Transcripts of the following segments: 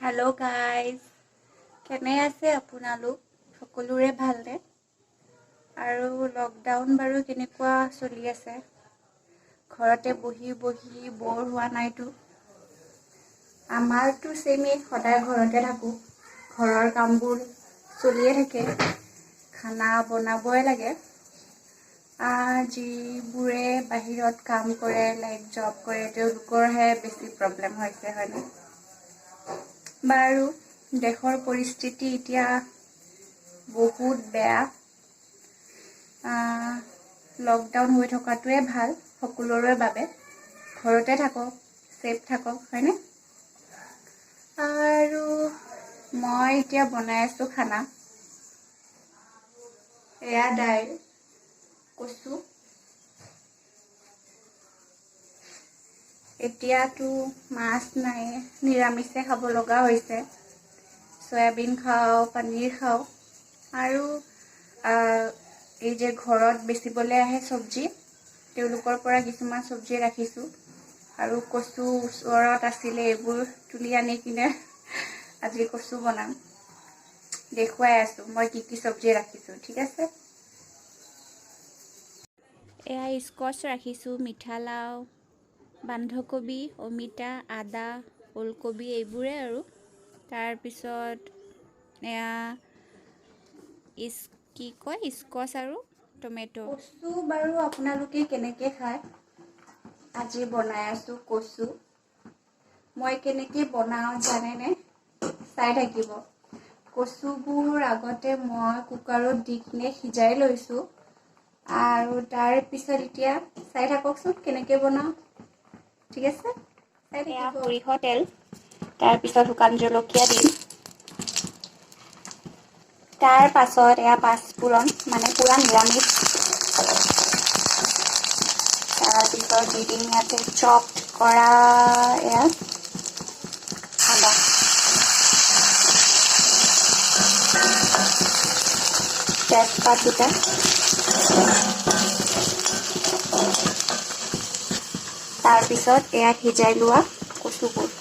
hello guys केने আছে আপোনালোক সকলোৰে ভালনে আৰু লকডাউন বাৰু কেনেকুৱা চলি আছে ঘৰতে বহি বৰ হোৱা নাইতো আমাৰটো সেমে সদায় ঘৰতে থাকো ঘৰৰ কামবোৰ চলিয়ে থাকে খানা বনাবই লাগে যিবোৰে বাহিৰত কাম কৰে লাইক জব কৰে তেওঁলোকৰহে বেছি প্ৰবলেম হৈছে হয়নে বাৰু দেশৰ পৰিস্থিতি এতিয়া বহুত বেয়া লকডাউন হৈ থকাটোৱে ভাল সকলোৰে বাবে ঘৰতে থাকক সেফ থাকক হয়নে আৰু মই এতিয়া বনাই আছো খানা এয়া দাইল কচু এতিয়াতো মাছ নাই নিৰামিষে খাব লগা হৈছে সয়াবিন খাও পনীৰ খাও আৰু এই যে ঘৰত বেচিবলৈ আহে সবজি তেওঁলোকৰ পৰা কিছুমান সবজি ৰাখিছো আৰু কচু ওচৰত আছিল এইবোৰ তুলি আনি কিনে আজি কচু বনাম দেখুৱাই আছো মই কি সবজি ৰাখিছো ঠিক আছে এয়া স্কচ ৰাখিছো মিঠা লাও বান্ধকবি অমিতা আদা ওলকবি এইবোৰে আৰু তাৰ পিছত এয়া কি কয় স্কচ আৰু টমেটো কচু বাৰু আপোনালোকে কেনেকৈ খায় আজি বনাই আছো কচু মই কেনেকৈ বনাও জানেনে চাই থাকিব কচুবোৰ আগতে মই কুকাৰত দি কিনে সিজাই লৈছো আৰু তাৰ পিছত এতিয়া চাই থাককচোন কেনেকৈ বনাও ঠিক আছে এয়া সৰিয়হ তেল তাৰ পিছত শুকান জলকীয়া দিম তাৰ পাছত এয়া পাঁচফোৰণ মানে পুৰা নিৰামিষ তাৰ পিছত দি দিম ইয়াতে চপ কৰা এয়া আদা তেজপাত দুটা তাৰ পিছত এয়া সিজাই লোৱা কচুবোৰ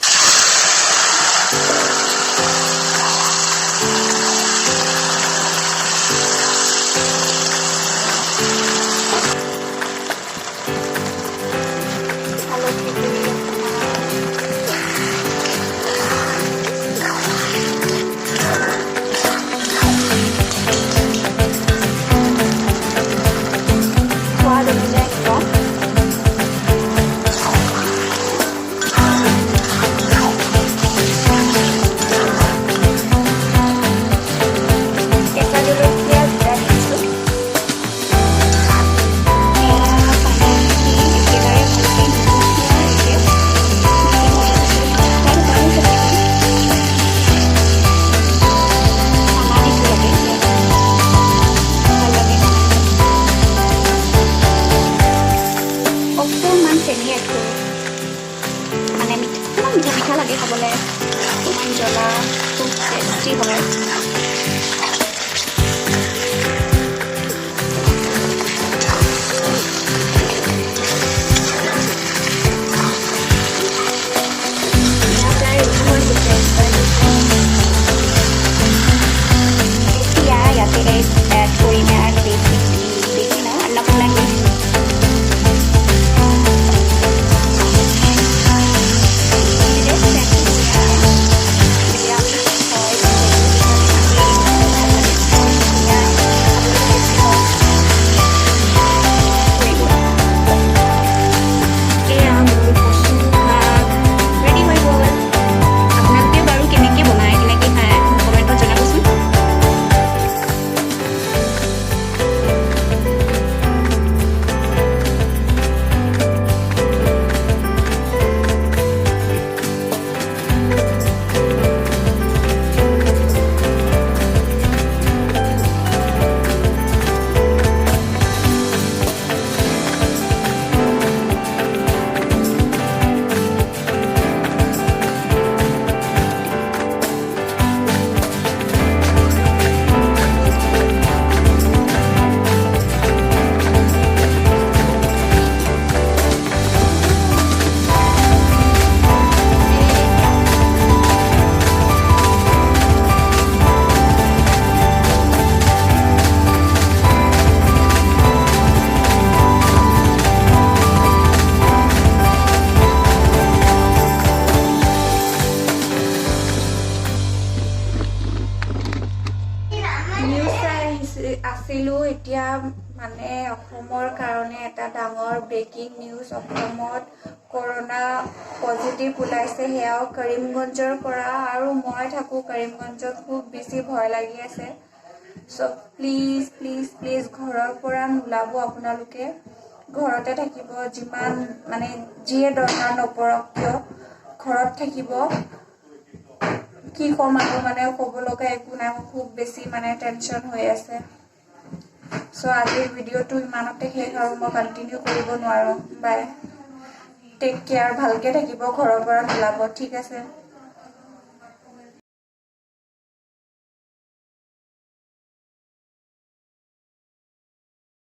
মিঠা লাগে খাবলৈ ইমান জ্বলা খুব টেষ্টি হয় আছিলোঁ এতিয়া মানে অসমৰ কাৰণে এটা ডাঙৰ ব্ৰেকিং নিউজ অসমত কৰোনা পজিটিভ ওলাইছে সেয়াও কৰিমগঞ্জৰ পৰা আৰু মই থাকোঁ কৰিমগঞ্জত খুব বেছি ভয় লাগি আছে চ' প্লিজ প্লিজ প্লিজ ঘৰৰ পৰা নোলাব আপোনালোকে ঘৰতে থাকিব যিমান মানে যিয়ে দৰকাৰ নপৰক কিয় ঘৰত থাকিব কি ক'ম আৰু মানে ক'ব লগা একো নাই খুব বেছি মানে টেনশ্যন হৈ আছে চ' আজিৰ ভিডিঅ'টো ইমানতে শেষ আৰু মই কণ্টিনিউ কৰিব নোৱাৰোঁ বাই টেক কেয়াৰ ভালকৈ থাকিব ঘৰৰ পৰা নোলাব ঠিক আছে